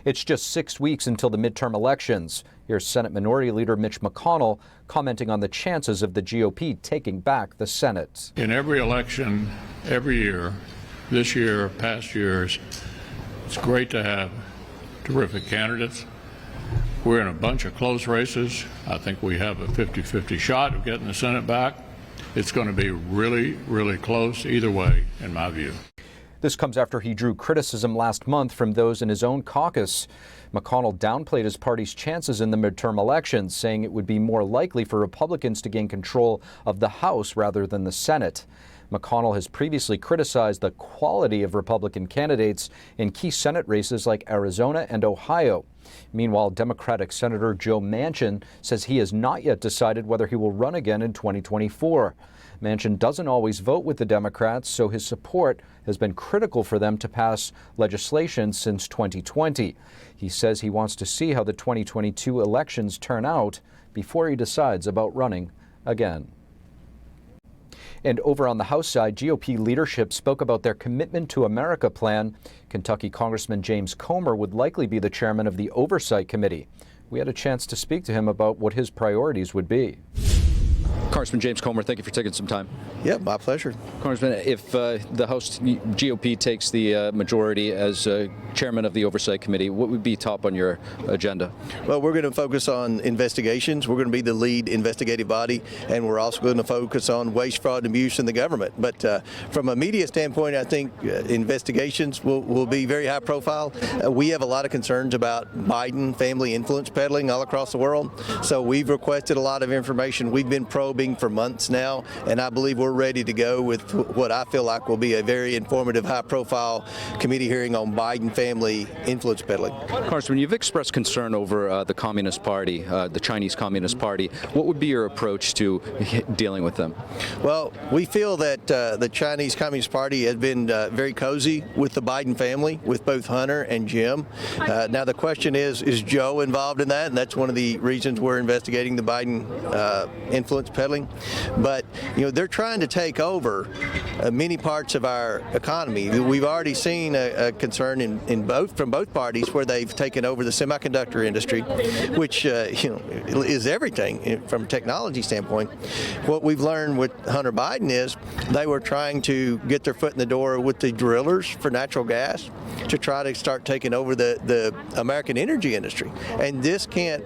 It's just 6 weeks until the midterm elections. Here's Senate Minority Leader Mitch McConnell commenting on the chances of the GOP taking back the Senate. In every election, every year, this year, past years, it's great to have terrific candidates. We're in a bunch of close races. I think we have a 50-50 shot of getting the Senate back. It's going to be really, really close either way, in my view. This comes after he drew criticism last month from those in his own caucus. McConnell downplayed his party's chances in the midterm elections, saying it would be more likely for Republicans to gain control of the House rather than the Senate. McConnell has previously criticized the quality of Republican candidates in key Senate races like Arizona and Ohio. Meanwhile, Democratic Senator Joe Manchin says he has not yet decided whether he will run again in 2024. Manchin doesn't always vote with the Democrats, so his support has been critical for them to pass legislation since 2020. He says he wants to see how the 2022 elections turn out before he decides about running again. And over on the House side, GOP leadership spoke about their Commitment to America plan. Kentucky Congressman James Comer would likely be the chairman of the Oversight Committee. We had a chance to speak to him about what his priorities would be. Congressman James Comer, thank you for taking some time. Yeah, my pleasure. Congressman, if the House GOP takes the majority as chairman of the Oversight Committee, what would be top on your agenda? Well, we're going to focus on investigations. We're going to be the lead investigative body, and we're also going to focus on waste, fraud, and abuse in the government. But from a media standpoint, I think investigations will be very high profile. We have a lot of concerns about Biden family influence peddling all across the world. So we've requested a lot of information. We've been probing for months now, and I believe we're ready to go with what I feel like will be a very informative, high-profile committee hearing on Biden family influence peddling. Congressman, you've expressed concern over the Communist Party, the Chinese Communist Party. What would be your approach to dealing with them? Well, we feel that the Chinese Communist Party has been very cozy with the Biden family, with both Hunter and Jim. Now the question is Joe involved in that? And that's one of the reasons we're investigating the Biden influence peddling. But they're trying to take over many parts of our economy. We've already seen a concern from both parties where they've taken over the semiconductor industry, which is everything from a technology standpoint. What we've learned with Hunter Biden is they were trying to get their foot in the door with the drillers for natural gas to try to start taking over the American energy industry, and this can't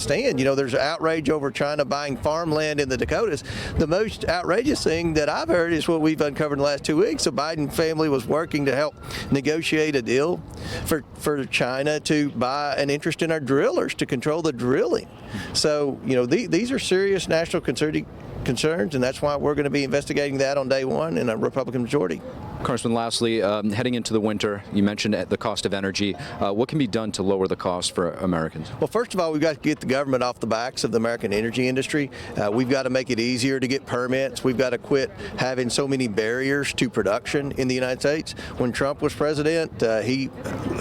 stand. There's outrage over China buying farmland in the Dakotas. The most outrageous thing that I've heard is what we've uncovered in the last 2 weeks. The Biden family was working to help negotiate a deal for China to buy an interest in our drillers to control the drilling. So, these are serious national concerns, and that's why we're going to be investigating that on day one in a Republican majority. Congressman, lastly, heading into the winter, you mentioned the cost of energy. What can be done to lower the cost for Americans? Well, first of all, we've got to get the government off the backs of the American energy industry. We've got to make it easier to get permits. We've got to quit having so many barriers to production in the United States. When Trump was president, he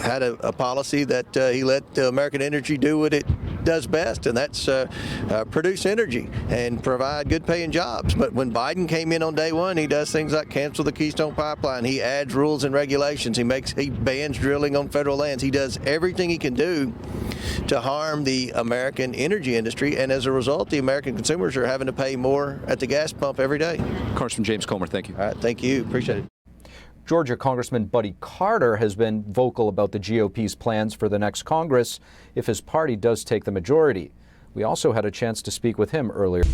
had a policy that he let the American energy do what it does best, and that's produce energy and provide good paying jobs. But when Biden came in on day one, he does things like cancel the Keystone Pipeline. He adds rules and regulations. He bans drilling on federal lands. He does everything he can do to harm the American energy industry, and as a result, the American consumers are having to pay more at the gas pump every day. Congressman James Comer, thank you. All right, thank you. Appreciate it. Georgia Congressman Buddy Carter has been vocal about the GOP's plans for the next Congress if his party does take the majority. We also had a chance to speak with him earlier.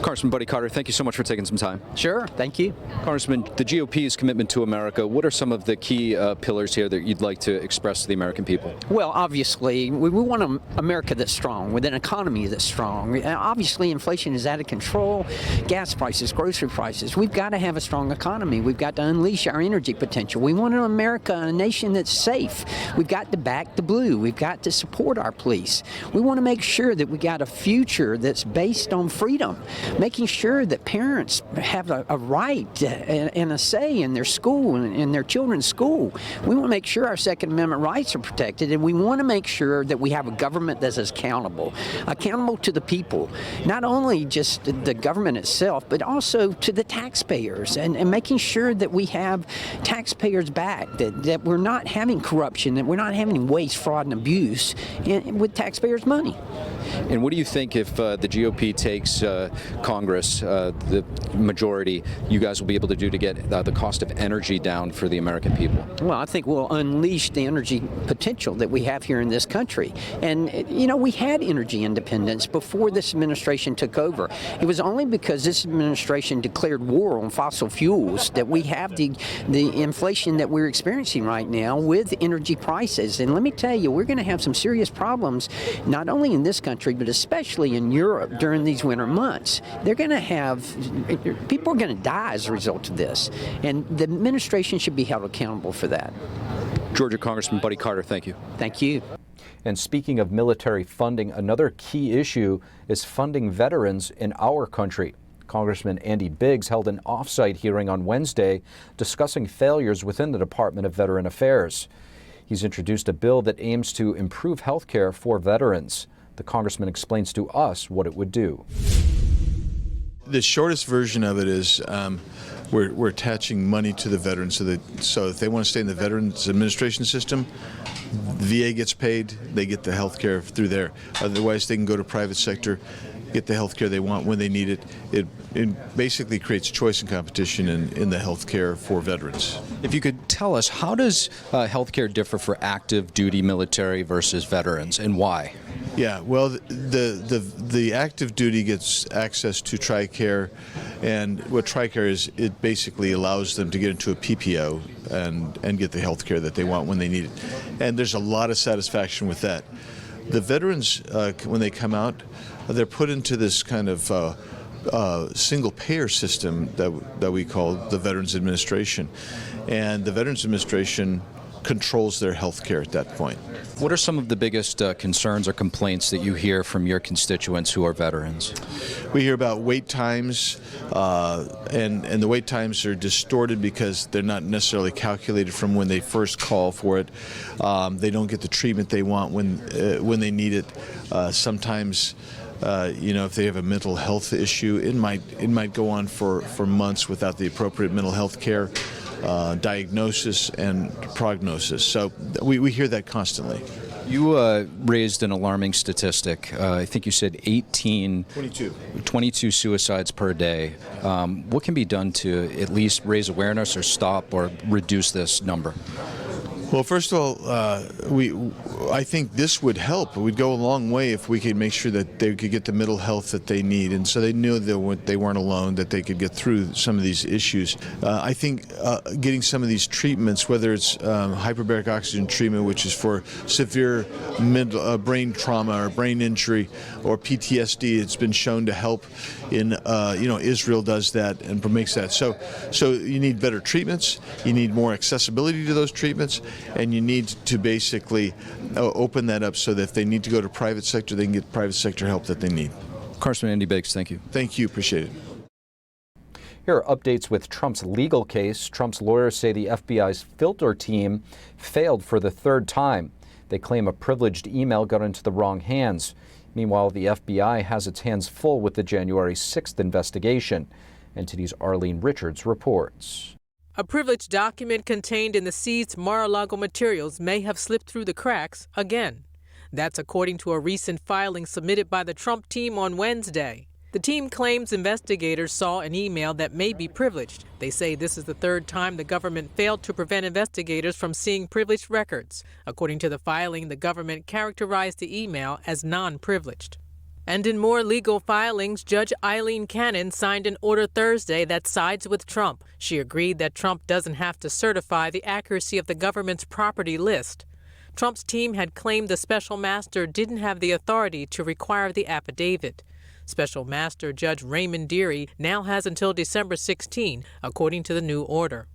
Congressman Buddy Carter, thank you so much for taking some time. Sure, thank you. Congressman, the GOP's commitment to America, what are some of the key pillars here that you'd like to express to the American people? Well, obviously, we want an America that's strong, with an economy that's strong. Obviously, inflation is out of control, gas prices, grocery prices. We've got to have a strong economy. We've got to unleash our energy potential. We want an America, a nation that's safe. We've got to back the blue. We've got to support our police. We want to make sure that we got a future that's based on freedom. making sure that parents have a right and a say in their school and in their children's school. We want to make sure our Second Amendment rights are protected, and we want to make sure that we have a government that is accountable to the people, not only just the government itself, but also to the taxpayers, and making sure that we have taxpayers back, that we're not having corruption, that we're not having waste, fraud, and abuse with taxpayers' money. And what do you think if the GOP takes Congress, the majority, you guys will be able to do to get the cost of energy down for the American people? Well, I think we'll unleash the energy potential that we have here in this country. And, you know, we had energy independence before this administration took over. It was only because this administration declared war on fossil fuels that we have the inflation that we're experiencing right now with energy prices. And let me tell you, we're going to have some serious problems, not only in this country, but especially in Europe during these winter months. They're going to have, people are going to die as a result of this. And the administration should be held accountable for that. Georgia Congressman Buddy Carter, thank you. Thank you. And speaking of military funding, another key issue is funding veterans in our country. Congressman Andy Biggs held an off-site hearing on Wednesday discussing failures within the Department of Veteran Affairs. He's introduced a bill that aims to improve health care for veterans. The congressman explains to us what it would do. The shortest version of it is we're attaching money to the veterans so if they want to stay in the Veterans Administration system, VA gets paid, they get the health care through there. Otherwise, they can go to private sector, get the health care they want when they need it. It basically creates choice and competition in the health care for veterans. If you could tell us, how does health care differ for active duty military versus veterans, and why? Yeah, well, the active duty gets access to TRICARE, and what TRICARE is, it basically allows them to get into a PPO and get the health care that they want when they need it. And there's a lot of satisfaction with that. The veterans, when they come out, they're put into this kind of single payer system that we call the Veterans Administration. And the Veterans Administration controls their health care at that point. What are some of the biggest concerns or complaints that you hear from your constituents who are veterans? We hear about wait times, and the wait times are distorted because they're not necessarily calculated from when they first call for it. They don't get the treatment they want when they need it. Sometimes, if they have a mental health issue, it might go on for months without the appropriate mental health care. Diagnosis and prognosis. So we hear that constantly. You raised an alarming statistic. I think you said 22 suicides per day. What can be done to at least raise awareness or stop or reduce this number? Well, first of all, I think this would help. It would go a long way if we could make sure that they could get the mental health that they need, and so they knew that they weren't alone, that they could get through some of these issues. I think getting some of these treatments, whether it's hyperbaric oxygen treatment, which is for severe brain trauma or brain injury or PTSD, it's been shown to help. Israel does that and makes that. So you need better treatments. You need more accessibility to those treatments. And you need to basically open that up so that if they need to go to private sector, they can get private sector help that they need. Congressman Andy Biggs, thank you. Thank you. Appreciate it. Here are updates with Trump's legal case. Trump's lawyers say the FBI's filter team failed for the third time. They claim a privileged email got into the wrong hands. Meanwhile, the FBI has its hands full with the January 6th investigation. NTD's Arlene Richards reports. A privileged document contained in the seized Mar-a-Lago materials may have slipped through the cracks again. That's according to a recent filing submitted by the Trump team on Wednesday. The team claims investigators saw an email that may be privileged. They say this is the third time the government failed to prevent investigators from seeing privileged records. According to the filing, the government characterized the email as non-privileged. And in more legal filings, Judge Eileen Cannon signed an order Thursday that sides with Trump. She agreed that Trump doesn't have to certify the accuracy of the government's property list. Trump's team had claimed the special master didn't have the authority to require the affidavit. Special Master Judge Raymond Dearie now has until December 16, according to the new order.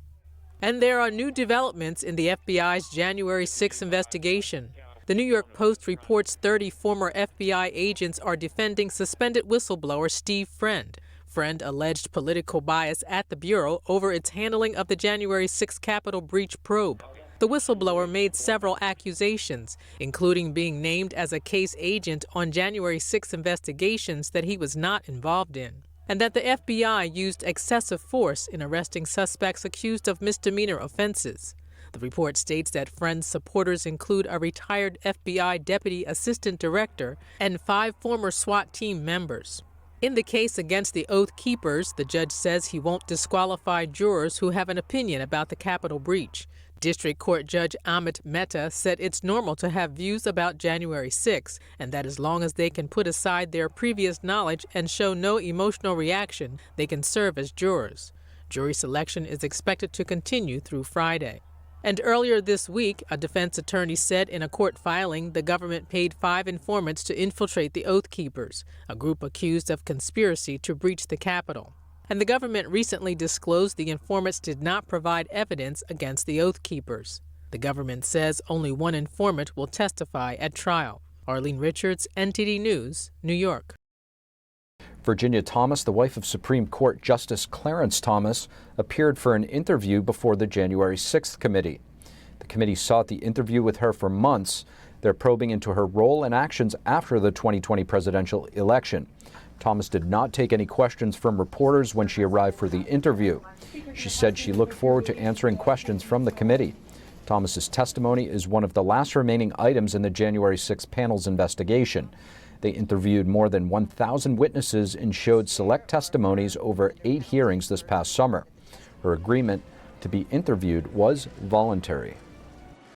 And there are new developments in the FBI's January 6 investigation. The New York Post reports 30 former FBI agents are defending suspended whistleblower Steve Friend. Friend alleged political bias at the Bureau over its handling of the January 6 Capitol breach probe. The whistleblower made several accusations, including being named as a case agent on January 6 investigations that he was not involved in, and that the FBI used excessive force in arresting suspects accused of misdemeanor offenses. The report states that Friend's supporters include a retired FBI Deputy Assistant Director and 5 former SWAT team members. In the case against the Oath Keepers, the judge says he won't disqualify jurors who have an opinion about the Capitol breach. District Court Judge Amit Mehta said it's normal to have views about January 6, and that as long as they can put aside their previous knowledge and show no emotional reaction, they can serve as jurors. Jury selection is expected to continue through Friday. And earlier this week, a defense attorney said in a court filing the government paid 5 informants to infiltrate the Oath Keepers, a group accused of conspiracy to breach the Capitol. And the government recently disclosed the informants did not provide evidence against the Oath Keepers. The government says only 1 informant will testify at trial. Arlene Richards, NTD News, New York. Virginia Thomas, the wife of Supreme Court Justice Clarence Thomas, appeared for an interview before the January 6th committee. The committee sought the interview with her for months. They're probing into her role and actions after the 2020 presidential election. Thomas did not take any questions from reporters when she arrived for the interview. She said she looked forward to answering questions from the committee. Thomas's testimony is one of the last remaining items in the January 6 panel's investigation. They interviewed more than 1,000 witnesses and showed select testimonies over 8 hearings this past summer. Her agreement to be interviewed was voluntary.